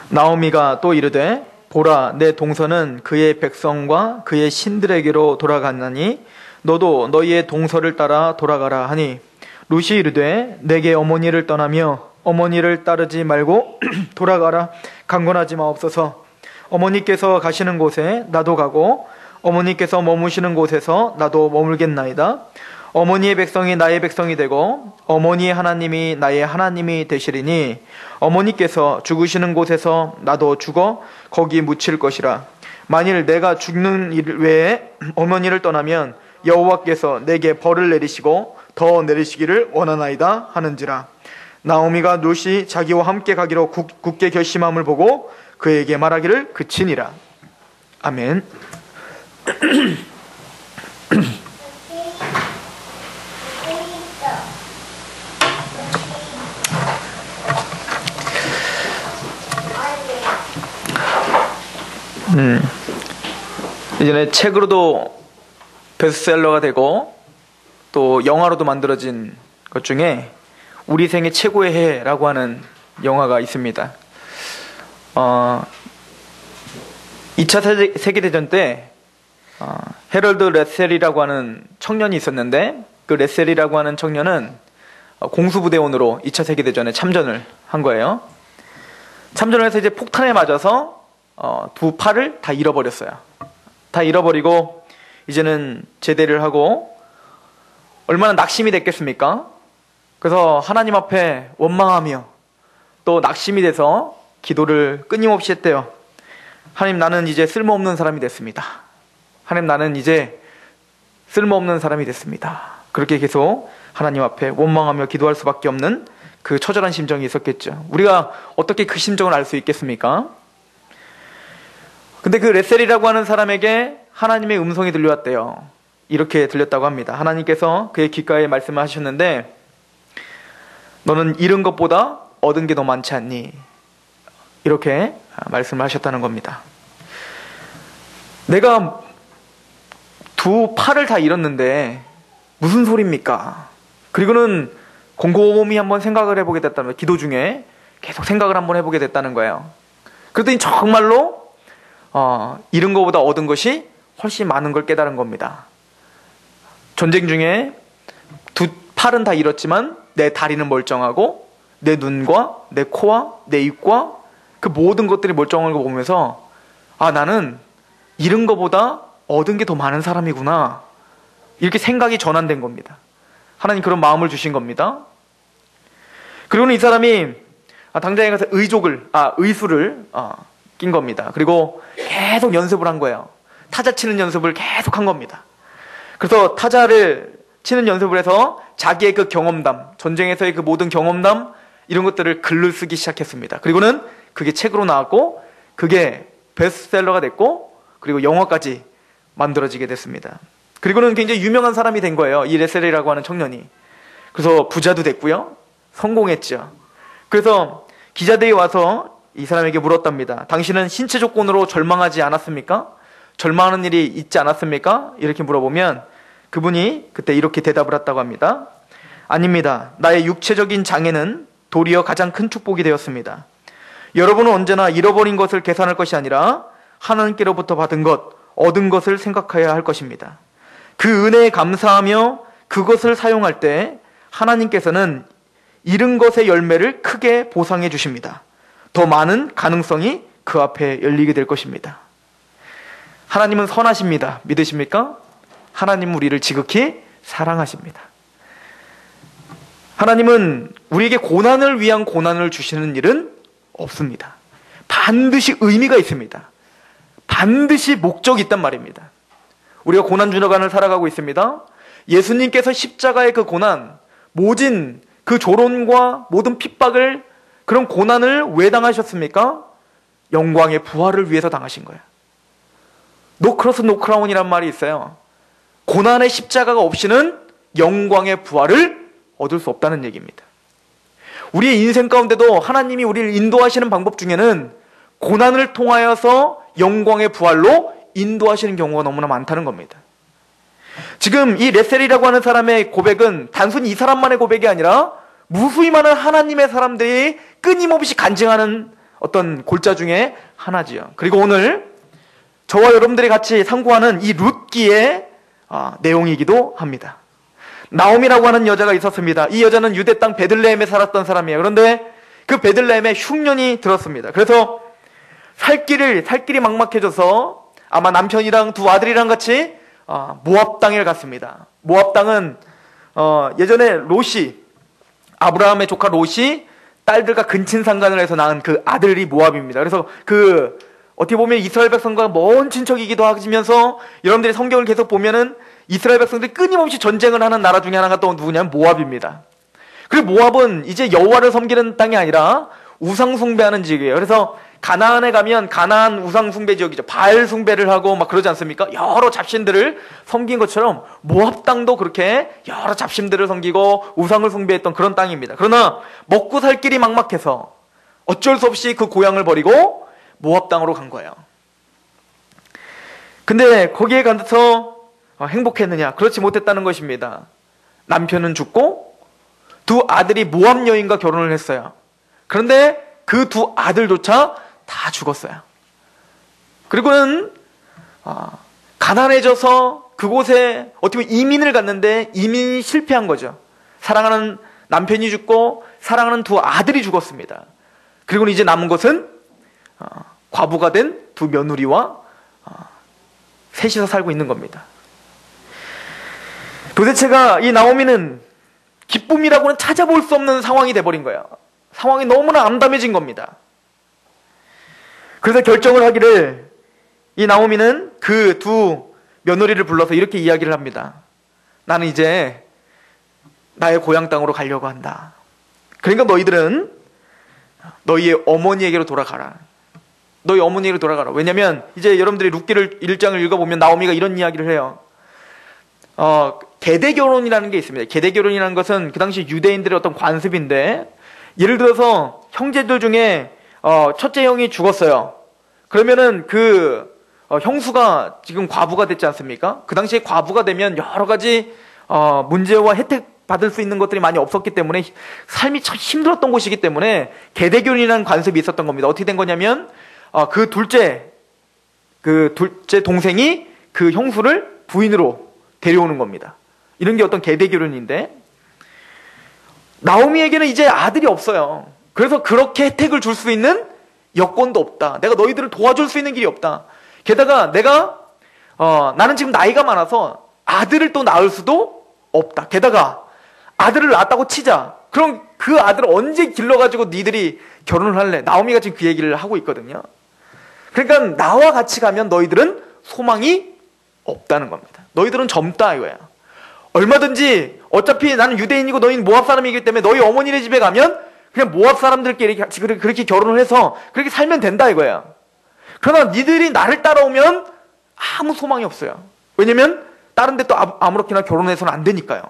나오미가 또 이르되 보라 내 동서는 그의 백성과 그의 신들에게로 돌아갔나니 너도 너희의 동서를 따라 돌아가라 하니 룻이 이르되 내게 어머니를 떠나며 어머니를 따르지 말고 돌아가라 강권하지 마옵소서. 어머니께서 가시는 곳에 나도 가고 어머니께서 머무시는 곳에서 나도 머물겠나이다. 어머니의 백성이 나의 백성이 되고 어머니의 하나님이 나의 하나님이 되시리니 어머니께서 죽으시는 곳에서 나도 죽어 거기 묻힐 것이라. 만일 내가 죽는 일 외에 어머니를 떠나면 여호와께서 내게 벌을 내리시고 더 내리시기를 원하나이다 하는지라. 나오미가 룻이 자기와 함께 가기로 굳게 결심함을 보고 그에게 말하기를 그치니라. 아멘. 예전에 책으로도 베스트셀러가 되고 또 영화로도 만들어진 것 중에 우리 생애 최고의 해라고 하는 영화가 있습니다. 2차 세계대전 때 해럴드 레셀이라고 하는 청년이 있었는데 그 레셀이라고 하는 청년은 공수부대원으로 2차 세계대전에 참전을 한 거예요. 참전을 해서 이제 폭탄에 맞아서 두 팔을 다 잃어버렸어요. 다 잃어버리고 이제는 제대를 하고 얼마나 낙심이 됐겠습니까? 그래서 하나님 앞에 원망하며 또 낙심이 돼서 기도를 끊임없이 했대요. 하나님, 나는 이제 쓸모없는 사람이 됐습니다. 하나님, 나는 이제 쓸모없는 사람이 됐습니다. 그렇게 계속 하나님 앞에 원망하며 기도할 수밖에 없는 그 처절한 심정이 있었겠죠. 우리가 어떻게 그 심정을 알 수 있겠습니까? 근데 그 레셀이라고 하는 사람에게 하나님의 음성이 들려왔대요. 이렇게 들렸다고 합니다. 하나님께서 그의 귓가에 말씀을 하셨는데 너는 잃은 것보다 얻은 게 더 많지 않니? 이렇게 말씀을 하셨다는 겁니다. 내가 두 팔을 다 잃었는데 무슨 소리입니까? 그리고는 곰곰이 한번 생각을 해보게 됐다는 거예요. 기도 중에 계속 생각을 한번 해보게 됐다는 거예요. 그랬더니 정말로 잃은 것보다 얻은 것이 훨씬 많은 걸 깨달은 겁니다. 전쟁 중에 두 팔은 다 잃었지만 내 다리는 멀쩡하고 내 눈과 내 코와 내 입과 그 모든 것들이 멀쩡한 거 보면서 나는 잃은 것보다 얻은 게 더 많은 사람이구나, 이렇게 생각이 전환된 겁니다. 하나님 그런 마음을 주신 겁니다. 그리고는 이 사람이 당장에 가서 의수를 낀 겁니다. 그리고 계속 연습을 한 거예요. 타자 치는 연습을 계속 한 겁니다. 그래서 타자를 치는 연습을 해서 자기의 그 경험담, 전쟁에서의 그 모든 경험담, 이런 것들을 글로 쓰기 시작했습니다. 그리고는 그게 책으로 나왔고 그게 베스트셀러가 됐고 그리고 영화까지 만들어지게 됐습니다. 그리고는 굉장히 유명한 사람이 된 거예요. 이 레셀이라고 하는 청년이. 그래서 부자도 됐고요. 성공했죠. 그래서 기자들이 와서 이 사람에게 물었답니다. 당신은 신체 조건으로 절망하지 않았습니까? 절망하는 일이 있지 않았습니까? 이렇게 물어보면 그분이 그때 이렇게 대답을 했다고 합니다. 아닙니다. 나의 육체적인 장애는 도리어 가장 큰 축복이 되었습니다. 여러분은 언제나 잃어버린 것을 계산할 것이 아니라 하나님께로부터 받은 것, 얻은 것을 생각해야 할 것입니다. 그 은혜에 감사하며 그것을 사용할 때 하나님께서는 잃은 것의 열매를 크게 보상해 주십니다. 더 많은 가능성이 그 앞에 열리게 될 것입니다. 하나님은 선하십니다. 믿으십니까? 하나님은 우리를 지극히 사랑하십니다. 하나님은 우리에게 고난을 위한 고난을 주시는 일은 없습니다. 반드시 의미가 있습니다. 반드시 목적이 있단 말입니다. 우리가 고난주간을 살아가고 있습니다. 예수님께서 십자가의 그 고난, 모진 그 조론과 모든 핍박을, 그런 고난을 왜 당하셨습니까? 영광의 부활을 위해서 당하신 거예요. 노크로스 노크라운이란 말이 있어요. 고난의 십자가가 없이는 영광의 부활을 얻을 수 없다는 얘기입니다. 우리의 인생 가운데도 하나님이 우리를 인도하시는 방법 중에는 고난을 통하여서 영광의 부활로 인도하시는 경우가 너무나 많다는 겁니다. 지금 이 레셀이라고 하는 사람의 고백은 단순히 이 사람만의 고백이 아니라 무수히 많은 하나님의 사람들이 끊임없이 간증하는 어떤 골자 중에 하나지요. 그리고 오늘 저와 여러분들이 같이 상고하는 이 룻기의 내용이기도 합니다. 나오미라고 하는 여자가 있었습니다. 이 여자는 유대 땅 베들레헴에 살았던 사람이에요. 그런데 그 베들레헴에 흉년이 들었습니다. 그래서 살 길이 막막해져서 아마 남편이랑 두 아들이랑 같이 모압 땅에 갔습니다. 모압 땅은 예전에 롯이, 아브라함의 조카 롯이 딸들과 근친상간을 해서 낳은 그 아들이 모압입니다. 그래서 어떻게 보면 이스라엘 백성과 먼 친척이기도 하시면서 여러분들이 성경을 계속 보면은 이스라엘 백성들이 끊임없이 전쟁을 하는 나라 중에 하나가 또 누구냐면 모압입니다. 그리고 모압은 이제 여호와를 섬기는 땅이 아니라 우상 숭배하는 지역이에요. 그래서 가나안에 가면 가나안 우상 숭배 지역이죠. 바알 숭배를 하고 막 그러지 않습니까? 여러 잡신들을 섬긴 것처럼 모압 땅도 그렇게 여러 잡신들을 섬기고 우상을 숭배했던 그런 땅입니다. 그러나 먹고 살 길이 막막해서 어쩔 수 없이 그 고향을 버리고 모압 땅으로 간 거예요. 근데 거기에 가서 행복했느냐? 그렇지 못했다는 것입니다. 남편은 죽고 두 아들이 모압 여인과 결혼을 했어요. 그런데 그 두 아들조차 다 죽었어요. 그리고는 가난해져서 그곳에 어떻게 보면 이민을 갔는데 이민이 실패한 거죠. 사랑하는 남편이 죽고 사랑하는 두 아들이 죽었습니다. 그리고는 이제 남은 것은 과부가 된 두 며느리와 셋이서 살고 있는 겁니다. 도대체가 이 나오미는 기쁨이라고는 찾아볼 수 없는 상황이 돼버린 거예요. 상황이 너무나 암담해진 겁니다. 그래서 결정을 하기를 이 나오미는 그 두 며느리를 불러서 이렇게 이야기를 합니다. 나는 이제 나의 고향 땅으로 가려고 한다. 그러니까 너희들은 너희의 어머니에게로 돌아가라. 너희 어머니에게로 돌아가라. 왜냐면 이제 여러분들이 룻기를 1장을 읽어보면 나오미가 이런 이야기를 해요. 계대결혼이라는 게 있습니다. 계대결혼이라는 것은 그 당시 유대인들의 어떤 관습인데, 예를 들어서 형제들 중에 첫째 형이 죽었어요. 그러면은 형수가 지금 과부가 됐지 않습니까? 그 당시에 과부가 되면 여러 가지 문제와 혜택 받을 수 있는 것들이 많이 없었기 때문에 삶이 참 힘들었던 곳이기 때문에 계대결혼이라는 관습이 있었던 겁니다. 어떻게 된 거냐면 그 둘째 동생이 그 형수를 부인으로 데려오는 겁니다. 이런 게 어떤 계대결혼인데, 나오미에게는 이제 아들이 없어요. 그래서 그렇게 혜택을 줄 수 있는 여건도 없다. 내가 너희들을 도와줄 수 있는 길이 없다. 게다가 나는 지금 나이가 많아서 아들을 또 낳을 수도 없다. 게다가 아들을 낳았다고 치자. 그럼 그 아들을 언제 길러가지고 니들이 결혼을 할래? 나오미가 지금 그 얘기를 하고 있거든요. 그러니까 나와 같이 가면 너희들은 소망이 없다는 겁니다. 너희들은 젊다 이거야. 얼마든지 어차피 나는 유대인이고 너희는 모압 사람이기 때문에 너희 어머니네 집에 가면 그냥 모압 사람들끼리 그렇게 결혼을 해서 그렇게 살면 된다 이거야. 그러나 니들이 나를 따라오면 아무 소망이 없어요. 왜냐면 다른 데 또 아무렇게나 결혼해서는 안 되니까요.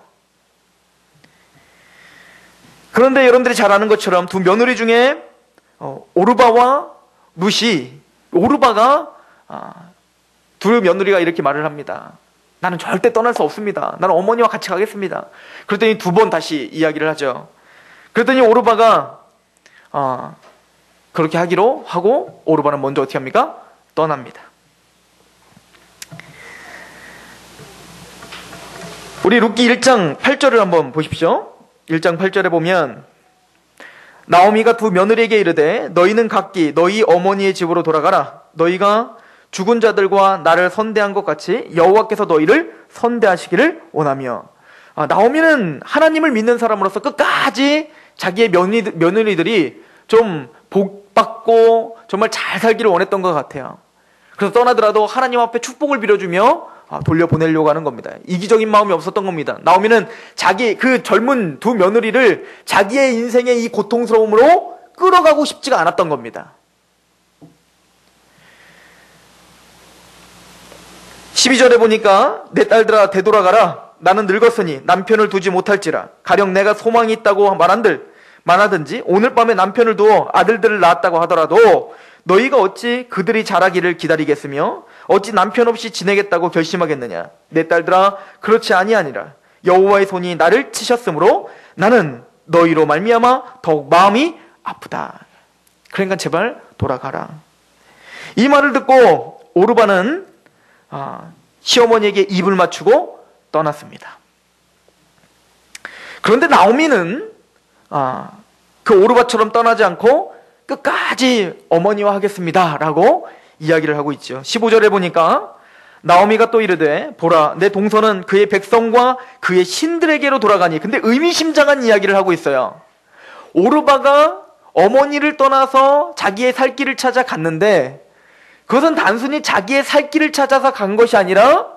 그런데 여러분들이 잘 아는 것처럼 두 며느리 중에 오르바와 룻이, 오르바가 두 며느리가 이렇게 말을 합니다. 나는 절대 떠날 수 없습니다. 나는 어머니와 같이 가겠습니다. 그랬더니 두 번 다시 이야기를 하죠. 그랬더니 오르바가 그렇게 하기로 하고, 오르바는 먼저 어떻게 합니까? 떠납니다. 우리 룻기 1장 8절을 한번 보십시오. 1장 8절에 보면 나오미가 두 며느리에게 이르되 너희는 각기 너희 어머니의 집으로 돌아가라. 너희가 죽은 자들과 나를 선대한 것 같이 여호와께서 너희를 선대하시기를 원하며. 나오미는 하나님을 믿는 사람으로서 끝까지 자기의 며느리들이 좀 복받고 정말 잘 살기를 원했던 것 같아요. 그래서 떠나더라도 하나님 앞에 축복을 빌어주며 돌려보내려고 하는 겁니다. 이기적인 마음이 없었던 겁니다. 나오미는 그 젊은 두 며느리를 자기의 인생의 이 고통스러움으로 끌어가고 싶지가 않았던 겁니다. 12절에 보니까 내 딸들아 되돌아가라. 나는 늙었으니 남편을 두지 못할지라. 가령 내가 소망이 있다고 말하든지 오늘 밤에 남편을 두어 아들들을 낳았다고 하더라도 너희가 어찌 그들이 자라기를 기다리겠으며 어찌 남편 없이 지내겠다고 결심하겠느냐. 내 딸들아 그렇지 아니하니라. 여호와의 손이 나를 치셨으므로 나는 너희로 말미암아 더욱 마음이 아프다. 그러니까 제발 돌아가라. 이 말을 듣고 오르바는 시어머니에게 입을 맞추고 떠났습니다. 그런데 나오미는 그 오르바처럼 떠나지 않고 끝까지 어머니와 하겠습니다 라고 이야기를 하고 있죠. 15절에 보니까 나오미가 또 이르되 보라 내 동서는 그의 백성과 그의 신들에게로 돌아가니. 근데 의미심장한 이야기를 하고 있어요. 오르바가 어머니를 떠나서 자기의 살 길을 찾아 갔는데 그것은 단순히 자기의 살 길을 찾아서 간 것이 아니라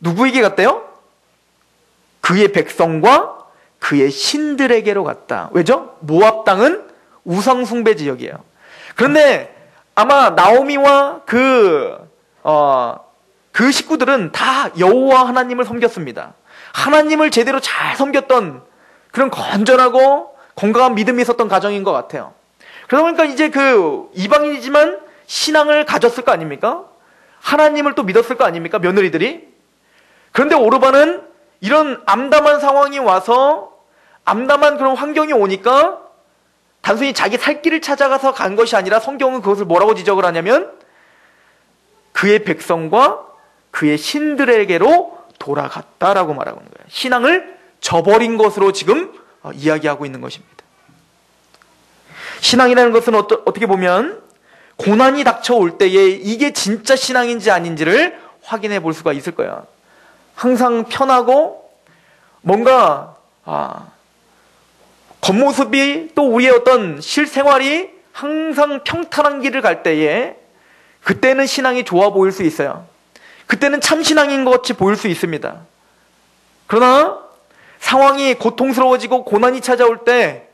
누구에게 갔대요? 그의 백성과 그의 신들에게로 갔다. 왜죠? 모압 땅은 우상 숭배 지역이에요. 그런데 아마 나오미와 그 식구들은 다 여호와 하나님을 섬겼습니다. 하나님을 제대로 잘 섬겼던 그런 건전하고 건강한 믿음이 있었던 가정인 것 같아요. 그러다 보니까 이제 그 이방인이지만 신앙을 가졌을 거 아닙니까? 하나님을 또 믿었을 거 아닙니까? 며느리들이. 그런데 오르바는 이런 암담한 상황이 와서 암담한 그런 환경이 오니까 단순히 자기 살 길을 찾아가서 간 것이 아니라 성경은 그것을 뭐라고 지적을 하냐면 그의 백성과 그의 신들에게로 돌아갔다라고 말하고 있는 거예요. 신앙을 저버린 것으로 지금 이야기하고 있는 것입니다. 신앙이라는 것은 어떻게 보면 고난이 닥쳐올 때에 이게 진짜 신앙인지 아닌지를 확인해 볼 수가 있을 거예요. 항상 편하고 뭔가 겉모습이 또 우리의 어떤 실생활이 항상 평탄한 길을 갈 때에 그때는 신앙이 좋아 보일 수 있어요. 그때는 참 신앙인 것 같이 보일 수 있습니다. 그러나 상황이 고통스러워지고 고난이 찾아올 때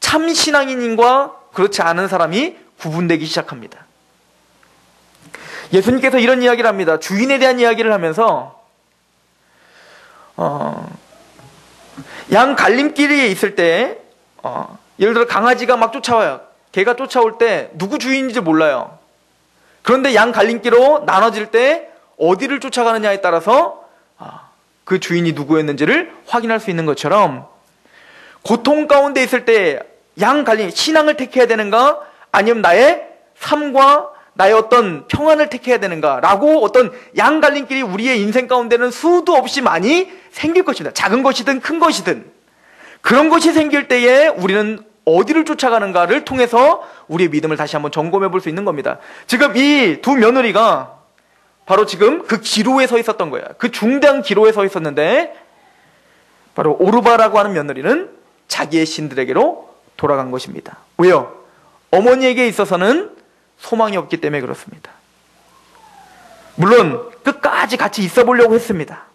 참 신앙인과 그렇지 않은 사람이 구분되기 시작합니다. 예수님께서 이런 이야기를 합니다. 주인에 대한 이야기를 하면서 양 갈림길에 있을 때 예를 들어 강아지가 막 쫓아와요. 개가 쫓아올 때 누구 주인인지 몰라요. 그런데 양 갈림길로 나눠질 때 어디를 쫓아가느냐에 따라서 그 주인이 누구였는지를 확인할 수 있는 것처럼 고통 가운데 있을 때 양 갈림, 신앙을 택해야 되는가 아니면 나의 삶과 나의 어떤 평안을 택해야 되는가 라고 어떤 양 갈림길이 우리의 인생 가운데는 수도 없이 많이 생길 것입니다. 작은 것이든 큰 것이든 그런 것이 생길 때에 우리는 어디를 쫓아가는가를 통해서 우리의 믿음을 다시 한번 점검해 볼 수 있는 겁니다. 지금 이 두 며느리가 바로 지금 그 기로에 서 있었던 거예요. 그 중대한 기로에 서 있었는데 바로 오르바라고 하는 며느리는 자기의 신들에게로 돌아간 것입니다. 왜요? 어머니에게 있어서는 소망이 없기 때문에 그렇습니다. 물론 끝까지 같이 있어 보려고 했습니다.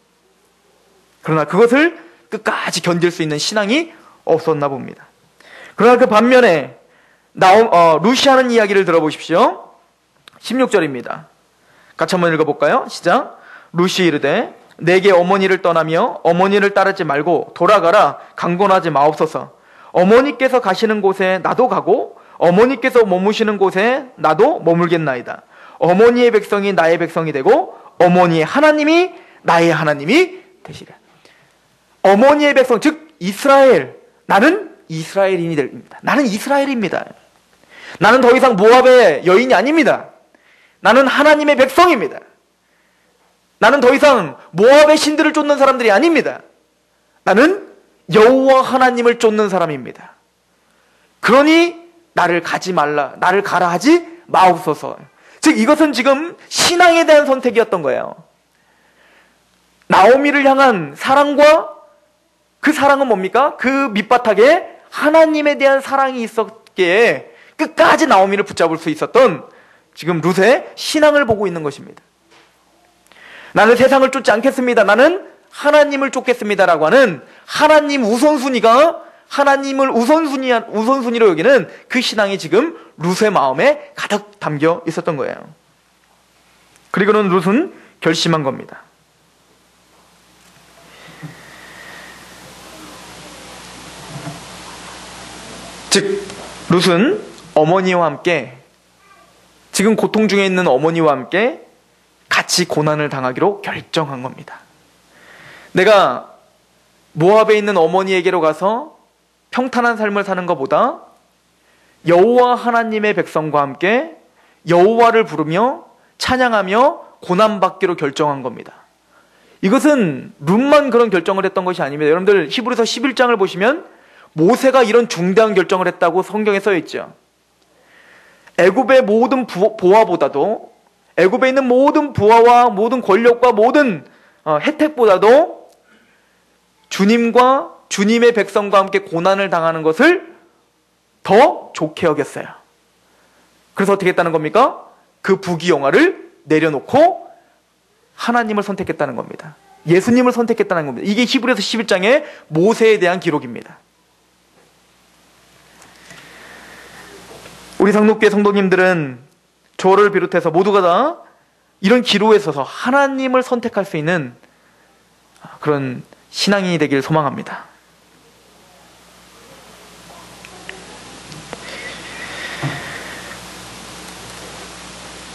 그러나 그것을 끝까지 견딜 수 있는 신앙이 없었나 봅니다. 그러나 그 반면에 루시 하는 이야기를 들어보십시오. 16절입니다. 같이 한번 읽어볼까요? 시작. 루시 이르되 내게 어머니를 떠나며 어머니를 따르지 말고 돌아가라. 강권하지 마옵소서. 어머니께서 가시는 곳에 나도 가고 어머니께서 머무시는 곳에 나도 머물겠나이다. 어머니의 백성이 나의 백성이 되고 어머니의 하나님이 나의 하나님이 되시리라. 어머니의 백성, 즉 이스라엘, 나는 이스라엘인이 됩니다. 나는 이스라엘입니다. 나는 더 이상 모압의 여인이 아닙니다. 나는 하나님의 백성입니다. 나는 더 이상 모압의 신들을 쫓는 사람들이 아닙니다. 나는 여호와 하나님을 쫓는 사람입니다. 그러니 나를 가지 말라, 나를 가라 하지 마옵소서. 즉 이것은 지금 신앙에 대한 선택이었던 거예요. 나오미를 향한 사랑과 그 사랑은 뭡니까? 그 밑바닥에 하나님에 대한 사랑이 있었기에 끝까지 나오미를 붙잡을 수 있었던 지금 룻의 신앙을 보고 있는 것입니다. 나는 세상을 쫓지 않겠습니다. 나는 하나님을 쫓겠습니다라고 하는 하나님 우선순위가 하나님을 우선순위로 여기는 그 신앙이 지금 룻의 마음에 가득 담겨 있었던 거예요. 그리고는 룻은 결심한 겁니다. 즉 룻은 어머니와 함께 지금 고통 중에 있는 어머니와 함께 같이 고난을 당하기로 결정한 겁니다. 내가 모압에 있는 어머니에게로 가서 평탄한 삶을 사는 것보다 여호와 하나님의 백성과 함께 여호와를 부르며 찬양하며 고난받기로 결정한 겁니다. 이것은 룻만 그런 결정을 했던 것이 아닙니다. 여러분들 히브리서 11장을 보시면 모세가 이런 중대한 결정을 했다고 성경에 써 있죠. 애굽의 모든 보화보다도, 애굽에 있는 모든 부하와 모든 권력과 모든 혜택보다도 주님과 주님의 백성과 함께 고난을 당하는 것을 더 좋게 여겼어요. 그래서 어떻게 했다는 겁니까? 그 부귀영화를 내려놓고 하나님을 선택했다는 겁니다. 예수님을 선택했다는 겁니다. 이게 히브리서 11장의 모세에 대한 기록입니다. 우리 상록교회 성도님들은 저를 비롯해서 모두가 다 이런 기로에 서서 하나님을 선택할 수 있는 그런 신앙인이 되길 소망합니다.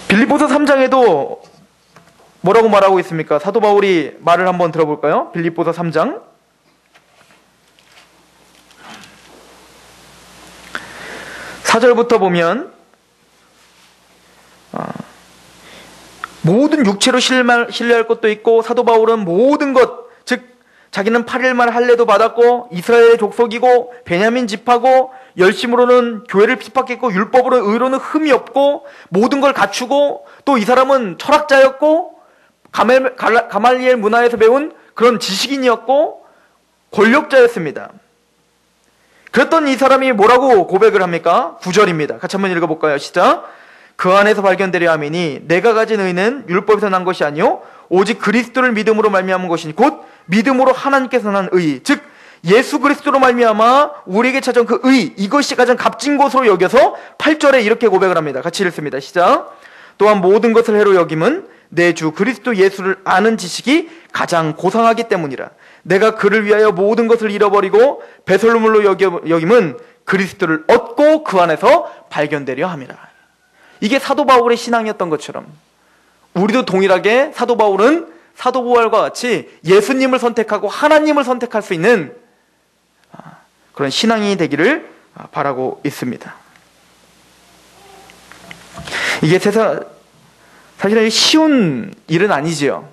빌립보서 3장에도 뭐라고 말하고 있습니까? 사도 바울이 말을 한번 들어볼까요? 빌립보서 3장 4절부터 보면 모든 육체로 신뢰할 것도 있고, 사도 바울은 모든 것, 즉 자기는 8일만 할례도 받았고 이스라엘의 족속이고 베냐민 지파고 열심으로는 교회를 핍박했고 율법으로는 의로는 흠이 없고 모든 걸 갖추고, 또 이 사람은 철학자였고 가말리엘 문화에서 배운 그런 지식인이었고 권력자였습니다. 그랬던 이 사람이 뭐라고 고백을 합니까? 9절입니다. 같이 한번 읽어볼까요? 시작. 그 안에서 발견되려 함이니 내가 가진 의는 율법에서 난 것이 아니요 오직 그리스도를 믿음으로 말미암은 것이니 곧 믿음으로 하나님께서 난 의, 즉 예수 그리스도로 말미암아 우리에게 찾아온 그 의, 이것이 가장 값진 것으로 여겨서 8절에 이렇게 고백을 합니다. 같이 읽습니다. 시작. 또한 모든 것을 해로 여김은 내 주 그리스도 예수를 아는 지식이 가장 고상하기 때문이라. 내가 그를 위하여 모든 것을 잃어버리고 배설물로 여김은 그리스도를 얻고 그 안에서 발견되려 함이라. 이게 사도 바울의 신앙이었던 것처럼 우리도 동일하게 사도 바울은 사도 바울과 같이 예수님을 선택하고 하나님을 선택할 수 있는 그런 신앙이 되기를 바라고 있습니다. 이게 사실은 쉬운 일은 아니지요.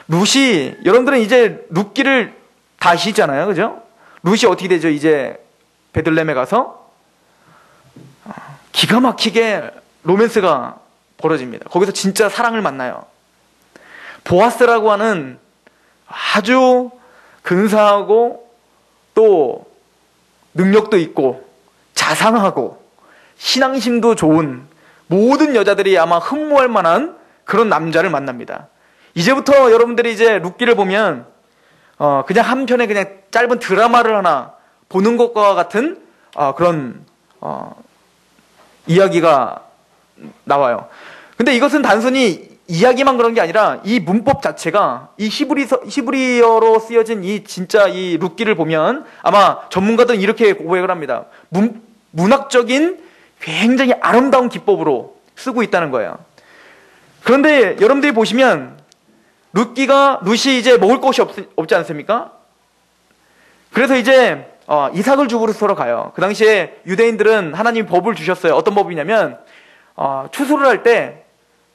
룻이, 여러분들은 이제 룻기를 다 아시잖아요. 그죠? 룻이 어떻게 되죠? 이제 베들레헴에 가서 기가 막히게 로맨스가 벌어집니다. 거기서 진짜 사랑을 만나요. 보아스라고 하는 아주 근사하고 또 능력도 있고 자상하고 신앙심도 좋은 모든 여자들이 아마 흠모할 만한 그런 남자를 만납니다. 이제부터 여러분들이 이제 룻기를 보면 그냥 한편의 그냥 짧은 드라마를 하나 보는 것과 같은 그런 이야기가 나와요. 근데 이것은 단순히 이야기만 그런 게 아니라 이 문법 자체가 이 히브리어로 쓰여진 이 진짜 이 룻기를 보면 아마 전문가들은 이렇게 고백을 합니다. 문학적인 굉장히 아름다운 기법으로 쓰고 있다는 거예요. 그런데 여러분들이 보시면 룻이 이제 먹을 것이 없지 않습니까? 그래서 이제 이삭을 죽으러 가요. 그 당시에 유대인들은 하나님이 법을 주셨어요. 어떤 법이냐면 추수를 할 때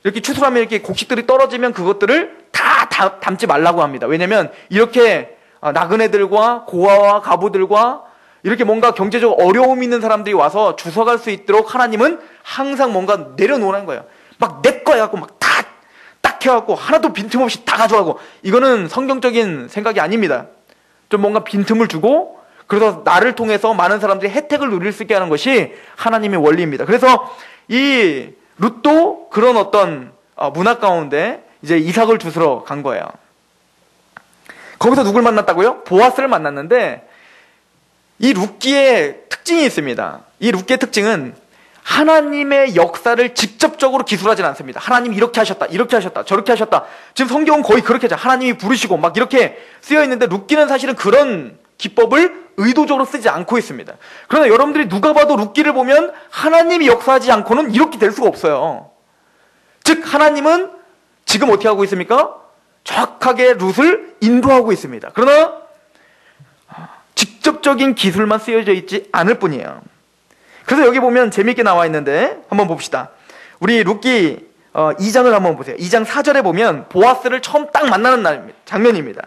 이렇게 추수하면 이렇게 곡식들이 떨어지면 그것들을 다 담지 말라고 합니다. 왜냐면 이렇게 나그네들과 고아와 가부들과 이렇게 뭔가 경제적 어려움 있는 사람들이 와서 주워갈 수 있도록 하나님은 항상 뭔가 내려놓는 거예요. 막 내 거야 갖고 막 딱 해갖고 하나도 빈틈없이 다 가져가고, 이거는 성경적인 생각이 아닙니다. 좀 뭔가 빈틈을 주고 그래서 나를 통해서 많은 사람들이 혜택을 누릴 수 있게 하는 것이 하나님의 원리입니다. 그래서 이 룻도 그런 어떤 문화 가운데 이제 이삭을 주스러 간 거예요. 거기서 누굴 만났다고요? 보아스를 만났는데 이 룻기의 특징이 있습니다. 이 룻기의 특징은 하나님의 역사를 직접적으로 기술하진 않습니다. 하나님이 이렇게 하셨다, 이렇게 하셨다, 저렇게 하셨다. 지금 성경은 거의 그렇게 하죠. 하나님이 부르시고 막 이렇게 쓰여 있는데 룻기는 사실은 그런 기법을 의도적으로 쓰지 않고 있습니다. 그러나 여러분들이 누가 봐도 룻기를 보면 하나님이 역사하지 않고는 이렇게 될 수가 없어요. 즉 하나님은 지금 어떻게 하고 있습니까? 정확하게 룻을 인도하고 있습니다. 그러나 직접적인 기술만 쓰여져 있지 않을 뿐이에요. 그래서 여기 보면 재미있게 나와 있는데 한번 봅시다. 우리 룻기 2장을 한번 보세요. 2장 4절에 보면 보아스를 처음 딱 만나는 장면입니다.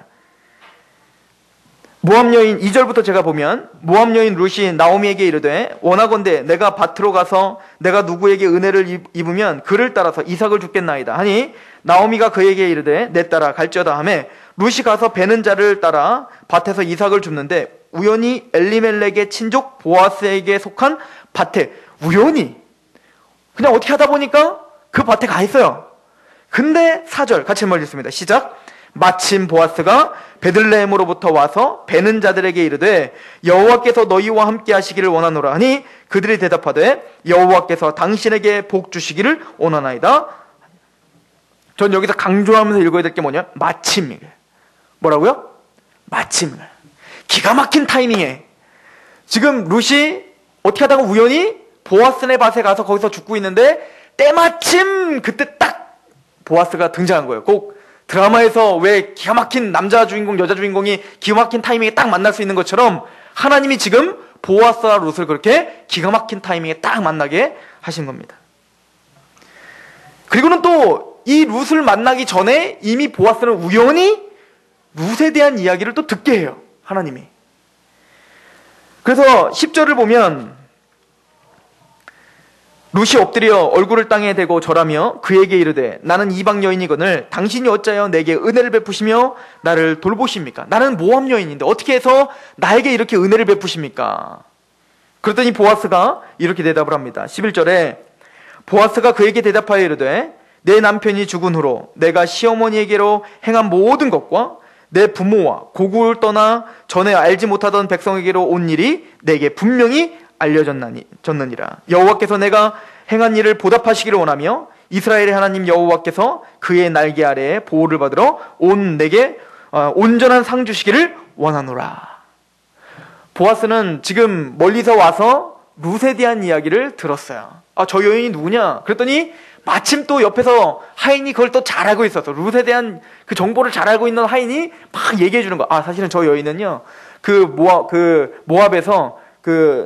모압 여인 2절부터 제가 보면 모압 여인 룻이 나오미에게 이르되 원하건대 내가 밭으로 가서 내가 누구에게 은혜를 입으면 그를 따라서 이삭을 주겠나이다 하니 나오미가 그에게 이르되 내 따라 갈지어다 하매 룻이 가서 베는 자를 따라 밭에서 이삭을 줍는데 우연히 엘리멜렉의 친족 보아스에게 속한 밭에 우연히 그냥 어떻게 하다 보니까 그 밭에 가 있어요. 근데 4절 같이 한번 읽습니다. 시작. 마침 보아스가 베들레헴으로부터 와서 베는 자들에게 이르되 여호와께서 너희와 함께 하시기를 원하노라 하니 그들이 대답하되 여호와께서 당신에게 복 주시기를 원하나이다. 전 여기서 강조하면서 읽어야 될 게 뭐냐? 마침. 뭐라고요? 마침. 기가 막힌 타이밍에 지금 룻이 어떻게 하다가 우연히 보아스네 밭에 가서 거기서 죽고 있는데 때마침 그때 딱 보아스가 등장한 거예요. 꼭 드라마에서 왜 기가 막힌 남자 주인공, 여자 주인공이 기가 막힌 타이밍에 딱 만날 수 있는 것처럼 하나님이 지금 보아스와 룻을 그렇게 기가 막힌 타이밍에 딱 만나게 하신 겁니다. 그리고는 또 이 룻을 만나기 전에 이미 보아스는 우연히 룻에 대한 이야기를 또 듣게 해요. 하나님이. 그래서 10절을 보면 룻이 엎드려 얼굴을 땅에 대고 절하며 그에게 이르되 나는 이방 여인이거늘 당신이 어찌하여 내게 은혜를 베푸시며 나를 돌보십니까? 나는 모압 여인인데 어떻게 해서 나에게 이렇게 은혜를 베푸십니까? 그랬더니 보아스가 이렇게 대답을 합니다. 11절에 보아스가 그에게 대답하여 이르되 내 남편이 죽은 후로 내가 시어머니에게로 행한 모든 것과 내 부모와 고국을 떠나 전에 알지 못하던 백성에게로 온 일이 내게 분명히 알려졌느니라. 여호와께서 내가 행한 일을 보답하시기를 원하며 이스라엘의 하나님 여호와께서 그의 날개 아래에 보호를 받으러 내게 온전한 상 주시기를 원하노라. 보아스는 지금 멀리서 와서 룻에 대한 이야기를 들었어요. 저 여인이 누구냐? 그랬더니 마침 또 옆에서 하인이 그걸 또 잘 알고 있었어. 룻에 대한 그 정보를 잘 알고 있는 하인이 막 얘기해 주는 거야. 사실은 저 여인은요, 모압에서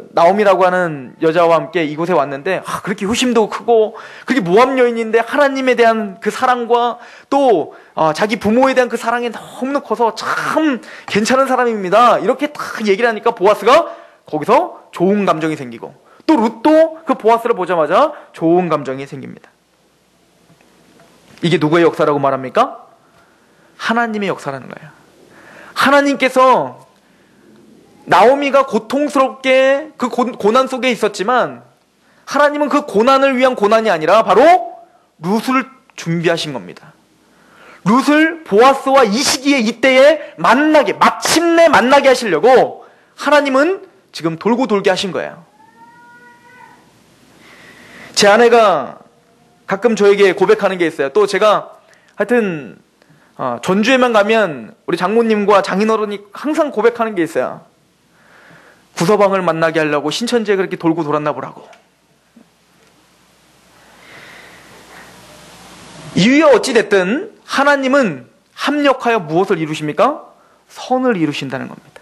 나오미라고 하는 여자와 함께 이곳에 왔는데, 그렇게 효심도 크고, 그렇게 모압 여인인데, 하나님에 대한 그 사랑과 또, 자기 부모에 대한 그 사랑이 너무 커서 참 괜찮은 사람입니다. 이렇게 딱 얘기를 하니까 보아스가 거기서 좋은 감정이 생기고, 또 룻도 그 보아스를 보자마자 좋은 감정이 생깁니다. 이게 누구의 역사라고 말합니까? 하나님의 역사라는 거예요. 하나님께서 나오미가 고통스럽게 그 고난 속에 있었지만 하나님은 그 고난을 위한 고난이 아니라 바로 룻을 준비하신 겁니다. 룻을 보아스와 이 시기에 이때에 마침내 만나게 하시려고 하나님은 지금 돌고 돌게 하신 거예요. 제 아내가 가끔 저에게 고백하는 게 있어요. 또 제가 하여튼 전주에만 가면 우리 장모님과 장인어른이 항상 고백하는 게 있어요. 구서방을 만나게 하려고 신천지에 그렇게 돌고 돌았나 보라고. 이유에 어찌됐든 하나님은 합력하여 무엇을 이루십니까? 선을 이루신다는 겁니다.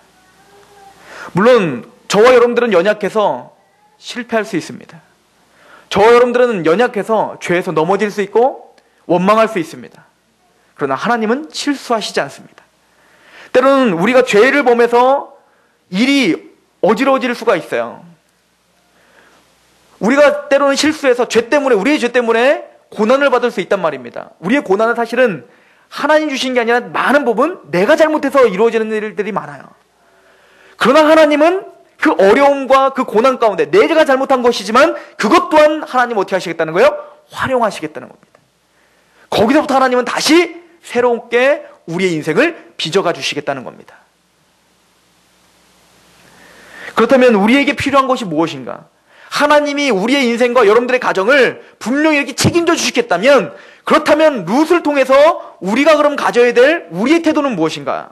물론 저와 여러분들은 연약해서 실패할 수 있습니다. 저와 여러분들은 연약해서 죄에서 넘어질 수 있고 원망할 수 있습니다. 그러나 하나님은 실수하시지 않습니다. 때로는 우리가 죄를 범해서 일이 어지러워질 수가 있어요. 우리가 때로는 실수해서 우리의 죄 때문에 고난을 받을 수 있단 말입니다. 우리의 고난은 사실은 하나님 주신 게 아니라 많은 부분 내가 잘못해서 이루어지는 일들이 많아요. 그러나 하나님은 그 어려움과 그 고난 가운데 내가 잘못한 것이지만 그것 또한 하나님 어떻게 하시겠다는 거예요? 활용하시겠다는 겁니다. 거기서부터 하나님은 다시 새롭게 우리의 인생을 빚어가 주시겠다는 겁니다. 그렇다면 우리에게 필요한 것이 무엇인가? 하나님이 우리의 인생과 여러분들의 가정을 분명히 이렇게 책임져 주시겠다면, 그렇다면 룻을 통해서 우리가 그럼 가져야 될 우리의 태도는 무엇인가?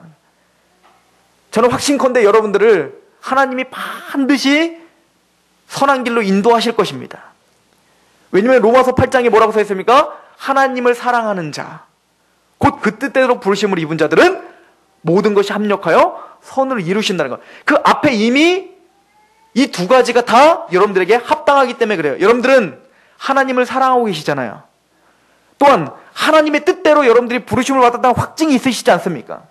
저는 확신컨대 여러분들을 하나님이 반드시 선한 길로 인도하실 것입니다. 왜냐하면 로마서 8장에 뭐라고 써 있습니까? 하나님을 사랑하는 자, 곧 그 뜻대로 부르심을 입은 자들은 모든 것이 합력하여 선을 이루신다는 것. 그 앞에 이미 이 두 가지가 다 여러분들에게 합당하기 때문에 그래요. 여러분들은 하나님을 사랑하고 계시잖아요. 또한 하나님의 뜻대로 여러분들이 부르심을 받았다는 확증이 있으시지 않습니까?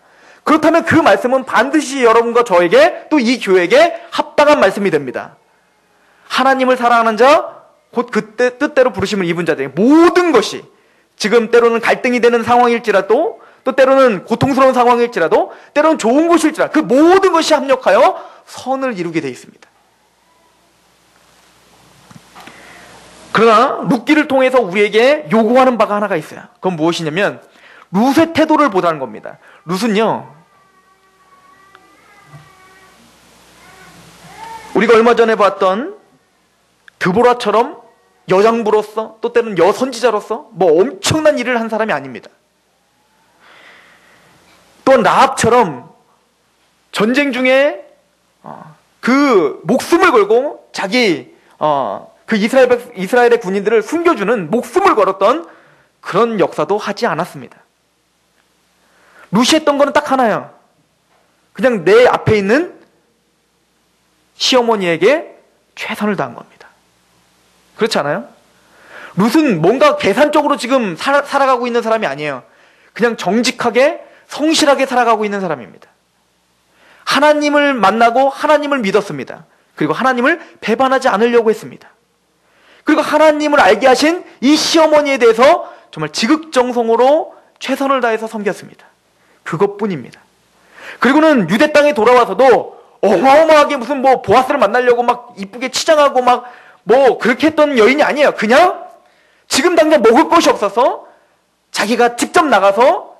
그렇다면 그 말씀은 반드시 여러분과 저에게 또 이 교회에게 합당한 말씀이 됩니다. 하나님을 사랑하는 자, 곧 그때 뜻대로 부르심을 입은 자들에게 모든 것이, 지금 때로는 갈등이 되는 상황일지라도, 또 때로는 고통스러운 상황일지라도, 때로는 좋은 곳일지라도 그 모든 것이 합력하여 선을 이루게 되어 있습니다. 그러나 룻기를 통해서 우리에게 요구하는 바가 하나가 있어요. 그건 무엇이냐면 룻의 태도를 보자는 겁니다. 룻은요, 우리가 얼마 전에 봤던 드보라처럼 여장부로서, 또 때로는 여선지자로서 뭐 엄청난 일을 한 사람이 아닙니다. 또한 라합처럼 전쟁 중에 그 목숨을 걸고 자기 그 이스라엘의 군인들을 숨겨주는 목숨을 걸었던 그런 역사도 하지 않았습니다. 룻이 했던 거는 딱 하나예요. 그냥 내 앞에 있는 시어머니에게 최선을 다한 겁니다. 그렇지 않아요? 룻은 뭔가 계산적으로 지금 살아가고 있는 사람이 아니에요. 그냥 정직하게 성실하게 살아가고 있는 사람입니다. 하나님을 만나고 하나님을 믿었습니다. 그리고 하나님을 배반하지 않으려고 했습니다. 그리고 하나님을 알게 하신 이 시어머니에 대해서 정말 지극정성으로 최선을 다해서 섬겼습니다. 그것뿐입니다. 그리고는 유대 땅에 돌아와서도 어마어마하게 무슨 뭐 보아스를 만나려고 막 이쁘게 치장하고 막 뭐 그렇게 했던 여인이 아니에요. 그냥 지금 당장 먹을 것이 없어서 자기가 직접 나가서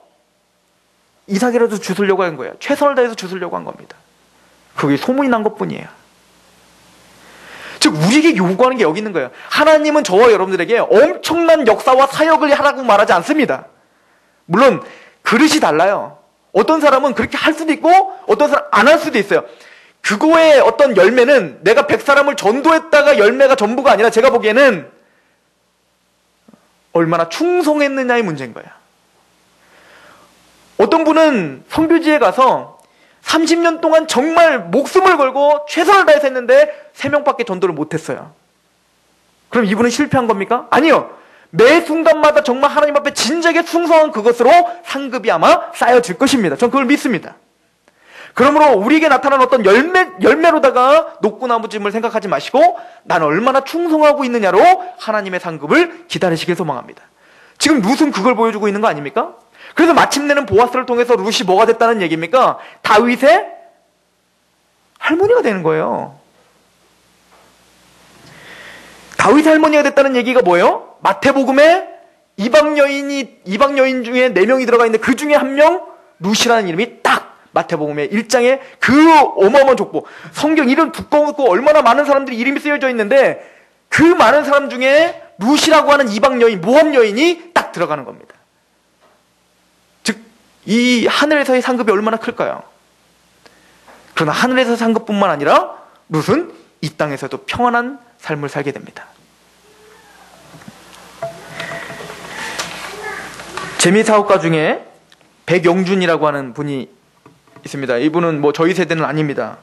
이삭이라도 주스려고 한 거예요. 최선을 다해서 주스려고 한 겁니다. 그게 소문이 난 것뿐이에요. 즉 우리에게 요구하는 게 여기 있는 거예요. 하나님은 저와 여러분들에게 엄청난 역사와 사역을 하라고 말하지 않습니다. 물론 그릇이 달라요. 어떤 사람은 그렇게 할 수도 있고 어떤 사람 안 할 수도 있어요. 그거의 어떤 열매는 내가 100사람을 전도했다가 열매가 전부가 아니라 제가 보기에는 얼마나 충성했느냐의 문제인 거예요. 어떤 분은 선교지에 가서 30년 동안 정말 목숨을 걸고 최선을 다해서 했는데 3명밖에 전도를 못했어요. 그럼 이분은 실패한 겁니까? 아니요. 매 순간마다 정말 하나님 앞에 진작에 충성한 그것으로 상급이 아마 쌓여질 것입니다. 전 그걸 믿습니다. 그러므로 우리에게 나타난 어떤 열매로다가 녹구나무짐을 생각하지 마시고 나는 얼마나 충성하고 있느냐로 하나님의 상급을 기다리시길 소망합니다. 지금 룻은 그걸 보여주고 있는 거 아닙니까? 그래서 마침내는 보아스를 통해서 룻이 뭐가 됐다는 얘기입니까? 다윗의 할머니가 되는 거예요. 다윗의 할머니가 됐다는 얘기가 뭐예요? 마태복음에 이방 여인 중에 4명이 들어가 있는데 그 중에 한 명 룻이라는 이름이 딱 마태복음의 1장에 그 어마어마한 족보, 성경 이름 두꺼웠고 얼마나 많은 사람들이 이름이 쓰여져 있는데 그 많은 사람 중에 룻이라고 하는 이방 여인, 모함 여인이 딱 들어가는 겁니다. 즉 이 하늘에서의 상급이 얼마나 클까요? 그러나 하늘에서의 상급뿐만 아니라 룻은 이 땅에서도 평안한 삶을 살게 됩니다. 재미사업가 중에 백영준이라고 하는 분이 있습니다. 이분은 뭐 저희 세대는 아닙니다.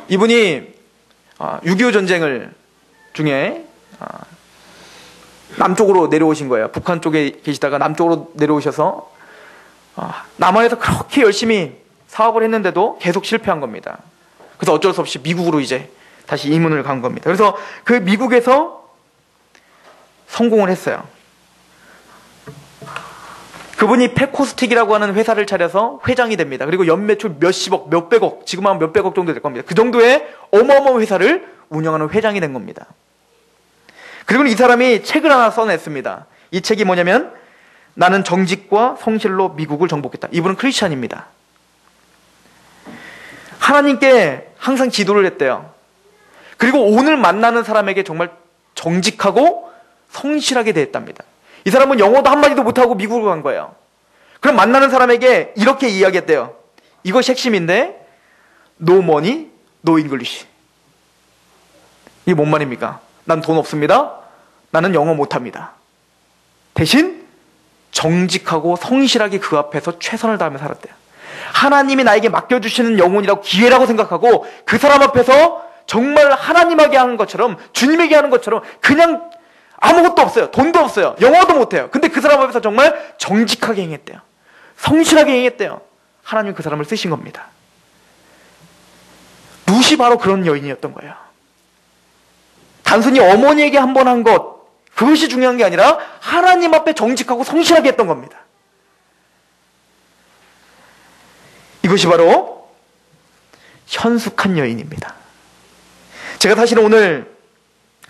이분이 6.25 전쟁을 중에 남쪽으로 내려오신 거예요. 북한 쪽에 계시다가 남쪽으로 내려오셔서 남한에서 그렇게 열심히 사업을 했는데도 계속 실패한 겁니다. 그래서 어쩔 수 없이 미국으로 이제 다시 이문을 간 겁니다. 그래서 그 미국에서 성공을 했어요. 그분이 패코스틱이라고 하는 회사를 차려서 회장이 됩니다. 그리고 연매출 몇십억, 몇백억, 지금 하면 몇백억 정도 될 겁니다. 그 정도의 어마어마한 회사를 운영하는 회장이 된 겁니다. 그리고 이 사람이 책을 하나 써냈습니다. 이 책이 뭐냐면 나는 정직과 성실로 미국을 정복했다. 이분은 크리스찬입니다. 하나님께 항상 기도를 했대요. 그리고 오늘 만나는 사람에게 정말 정직하고 성실하게 대했답니다. 이 사람은 영어도 한마디도 못하고 미국으로 간 거예요. 그럼 만나는 사람에게 이렇게 이야기했대요. 이것이 핵심인데 No money, no English. 이게 뭔 말입니까? 난 돈 없습니다. 나는 영어 못합니다. 대신 정직하고 성실하게 그 앞에서 최선을 다하며 살았대요. 하나님이 나에게 맡겨주시는 영혼이라고 기회라고 생각하고 그 사람 앞에서 정말 하나님에게 하는 것처럼, 주님에게 하는 것처럼 그냥 아무것도 없어요. 돈도 없어요. 영어도 못해요. 근데 그 사람 앞에서 정말 정직하게 행했대요. 성실하게 행했대요. 하나님 그 사람을 쓰신 겁니다. 룻이 바로 그런 여인이었던 거예요. 단순히 어머니에게 한 번 한 것, 그것이 중요한 게 아니라 하나님 앞에 정직하고 성실하게 했던 겁니다. 이것이 바로 현숙한 여인입니다. 제가 사실은 오늘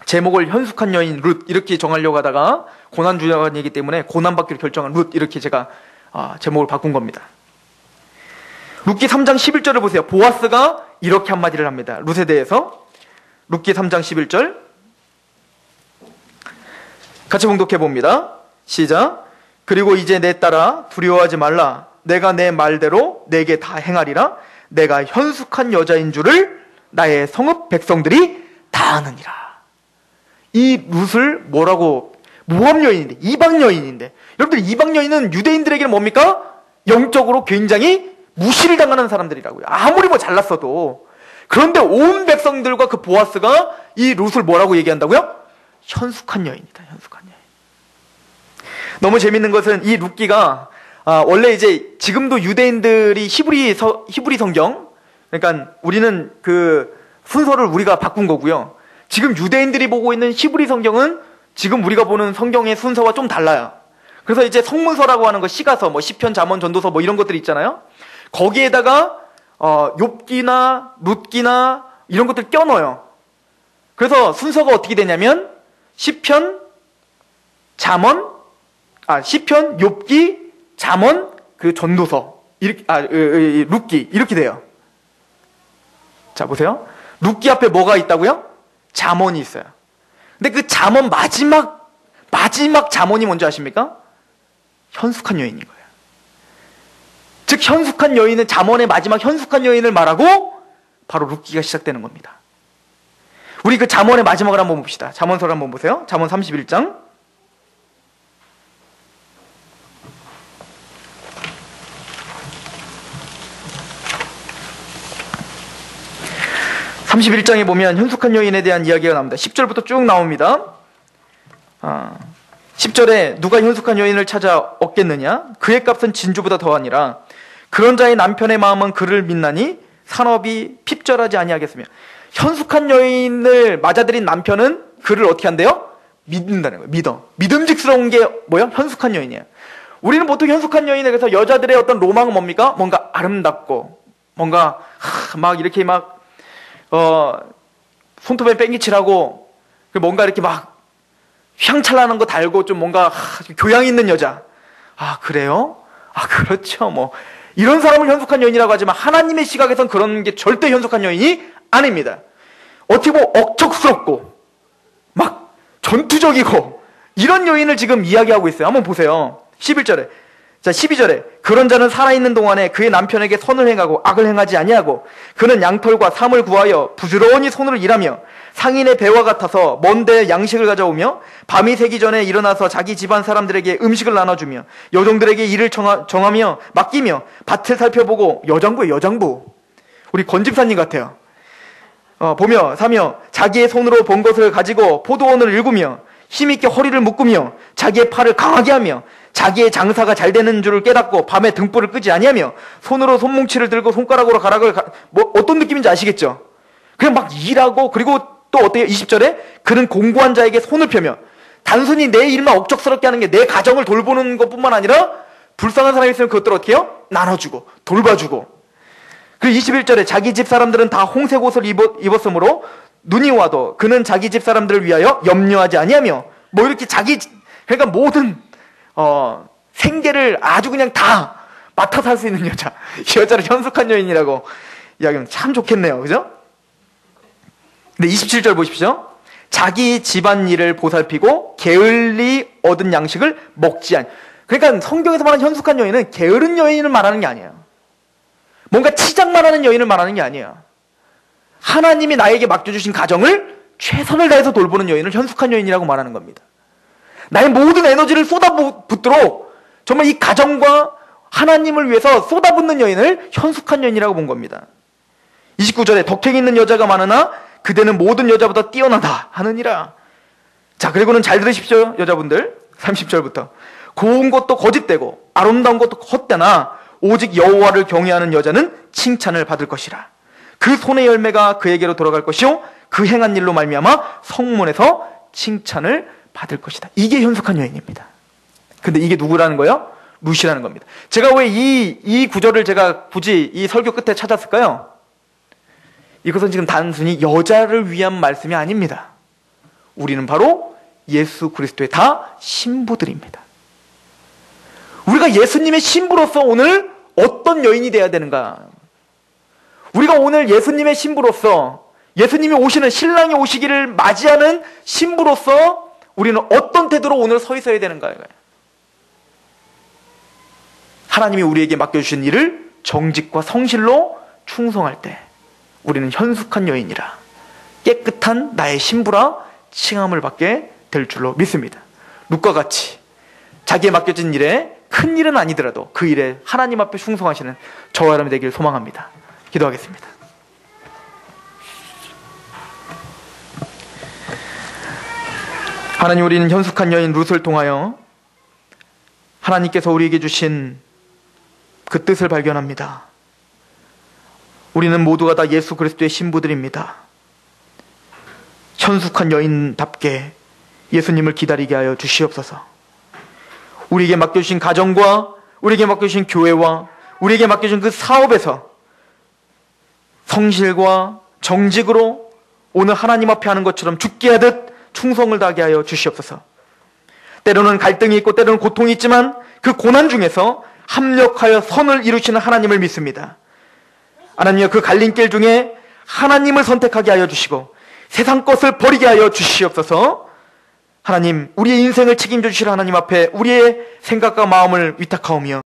제목을 현숙한 여인 룻 이렇게 정하려고 하다가 고난주간이기 때문에 고난받기로 결정한 룻 이렇게 제가 제목을 바꾼 겁니다. 룻기 3장 11절을 보세요. 보아스가 이렇게 한마디를 합니다. 룻에 대해서. 룻기 3장 11절 같이 봉독해 봅니다. 시작. 그리고 이제 내 딸아 두려워하지 말라. 내가 내 말대로 내게 다 행하리라. 내가 현숙한 여자인 줄을 나의 성읍 백성들이 다 아느니라. 이 룻을 뭐라고, 모함 여인인데, 이방 여인인데, 여러분들 이방 여인은 유대인들에게는 뭡니까? 영적으로 굉장히 무시를 당하는 사람들이라고요. 아무리 뭐 잘났어도. 그런데 온 백성들과 그 보아스가 이 룻을 뭐라고 얘기한다고요? 현숙한 여인이다. 현숙한 여인. 너무 재밌는 것은 이 룻기가 원래 이제 지금도 유대인들이 히브리 성경, 그러니까 우리는 그 순서를 우리가 바꾼 거고요. 지금 유대인들이 보고 있는 히브리 성경은 지금 우리가 보는 성경의 순서와 좀 달라요. 그래서 이제 성문서라고 하는 거, 시가서, 뭐 시편, 잠언, 전도서 뭐 이런 것들이 있잖아요. 거기에다가 욥기나 룻기나 이런 것들 껴넣어요. 그래서 순서가 어떻게 되냐면 시편, 잠언, 시편, 욥기, 잠언, 그 전도서, 이렇게, 룻기 이렇게 돼요. 자 보세요. 룻기 앞에 뭐가 있다고요? 잠언이 있어요. 근데 그 잠언 마지막 잠언이 뭔지 아십니까? 현숙한 여인인 거예요. 즉 현숙한 여인은, 잠언의 마지막 현숙한 여인을 말하고 바로 룻기가 시작되는 겁니다. 우리 그 잠언의 마지막을 한번 봅시다. 잠언서를 한번 보세요. 잠언 31장 31장에 보면 현숙한 여인에 대한 이야기가 나옵니다. 10절부터 쭉 나옵니다. 10절에 누가 현숙한 여인을 찾아 얻겠느냐? 그의 값은 진주보다 더하니라. 그런 자의 남편의 마음은 그를 믿나니 산업이 핍절하지 아니하겠으며. 현숙한 여인을 맞아들인 남편은 그를 어떻게 한대요? 믿는다는 거예요. 믿어. 믿음직스러운 게 뭐야? 현숙한 여인이에요. 우리는 보통 현숙한 여인에 대해서 여자들의 어떤 로망은 뭡니까? 뭔가 아름답고 뭔가 막 이렇게 막 손톱에 뺑기칠하고 뭔가 이렇게 막 휘황찬란한 거 달고 좀 뭔가 교양 있는 여자. 그래요? 그렇죠. 뭐 이런 사람을 현숙한 여인이라고 하지만 하나님의 시각에선 그런 게 절대 현숙한 여인이 아닙니다. 어떻게 보면 억척스럽고 막 전투적이고 이런 여인을 지금 이야기하고 있어요. 한번 보세요. 11절에. 자, 12절에 그런 자는 살아있는 동안에 그의 남편에게 선을 행하고 악을 행하지 아니하고 그는 양털과 삼을 구하여 부지런히 손으로 일하며 상인의 배와 같아서 먼데 양식을 가져오며 밤이 새기 전에 일어나서 자기 집안 사람들에게 음식을 나눠주며 여종들에게 일을 정하며 맡기며 밭을 살펴보고 여장부예요. 여장부. 우리 권집사님 같아요. 보며 사며 자기의 손으로 본 것을 가지고 포도원을 일구며 힘있게 허리를 묶으며 자기의 팔을 강하게 하며 자기의 장사가 잘 되는 줄을 깨닫고 밤에 등불을 끄지 아니하며 손으로 손뭉치를 들고 손가락으로 가락을 뭐 어떤 느낌인지 아시겠죠? 그냥 막 일하고, 그리고 또 어때요? 20절에 그는 공고한 자에게 손을 펴며 단순히 내 일만 억척스럽게 하는 게 내 가정을 돌보는 것뿐만 아니라 불쌍한 사람이 있으면 그것들을 어떻게 해요? 나눠주고 돌봐주고. 그리고 21절에 자기 집 사람들은 다 홍색 옷을 입었으므로 눈이 와도 그는 자기 집 사람들을 위하여 염려하지 아니하며 뭐 이렇게 그러니까 모든 생계를 아주 그냥 다 맡아서 할 수 있는 여자. 이 여자를 현숙한 여인이라고 이야기하면 참 좋겠네요. 그죠? 근데 27절 보십시오. 자기 집안 일을 보살피고 게을리 얻은 양식을 먹지 않. 그러니까 성경에서 말하는 현숙한 여인은 게으른 여인을 말하는 게 아니에요. 뭔가 치장만 하는 여인을 말하는 게 아니에요. 하나님이 나에게 맡겨주신 가정을 최선을 다해서 돌보는 여인을 현숙한 여인이라고 말하는 겁니다. 나의 모든 에너지를 쏟아붓도록 정말 이 가정과 하나님을 위해서 쏟아붓는 여인을 현숙한 여인이라고 본 겁니다. 29절에 덕행이 있는 여자가 많으나 그대는 모든 여자보다 뛰어나다 하느니라. 자, 그리고는 잘 들으십시오, 여자분들. 30절부터. 고운 것도 거짓되고 아름다운 것도 헛되나 오직 여호와를 경외하는 여자는 칭찬을 받을 것이라. 그 손의 열매가 그에게로 돌아갈 것이요 그 행한 일로 말미암아 성문에서 칭찬을 받을 것이다. 이게 현숙한 여인입니다. 근데 이게 누구라는 거예요? 룻이라는 겁니다. 제가 왜 이 구절을 제가 굳이 이 설교 끝에 찾았을까요? 이것은 지금 단순히 여자를 위한 말씀이 아닙니다. 우리는 바로 예수 그리스도의 다 신부들입니다. 우리가 예수님의 신부로서 오늘 어떤 여인이 되어야 되는가? 우리가 오늘 예수님의 신부로서 예수님이 오시는 신랑이 오시기를 맞이하는 신부로서 우리는 어떤 태도로 오늘 서 있어야 되는가? 하나님이 우리에게 맡겨주신 일을 정직과 성실로 충성할 때 우리는 현숙한 여인이라 깨끗한 나의 신부라 칭함을 받게 될 줄로 믿습니다. 룻과 같이 자기에 맡겨진 일에 큰 일은 아니더라도 그 일에 하나님 앞에 충성하시는 저와 여러분이 되길 소망합니다. 기도하겠습니다. 하나님, 우리는 현숙한 여인 룻을 통하여 하나님께서 우리에게 주신 그 뜻을 발견합니다. 우리는 모두가 다 예수 그리스도의 신부들입니다. 현숙한 여인답게 예수님을 기다리게 하여 주시옵소서. 우리에게 맡겨주신 가정과 우리에게 맡겨주신 교회와 우리에게 맡겨준 그 사업에서 성실과 정직으로 오늘 하나님 앞에 하는 것처럼 죽게 하듯 충성을 다하게 하여 주시옵소서. 때로는 갈등이 있고 때로는 고통이 있지만 그 고난 중에서 합력하여 선을 이루시는 하나님을 믿습니다. 하나님여, 그 갈림길 중에 하나님을 선택하게 하여 주시고 세상 것을 버리게 하여 주시옵소서. 하나님, 우리의 인생을 책임져 주실 하나님 앞에 우리의 생각과 마음을 위탁하오며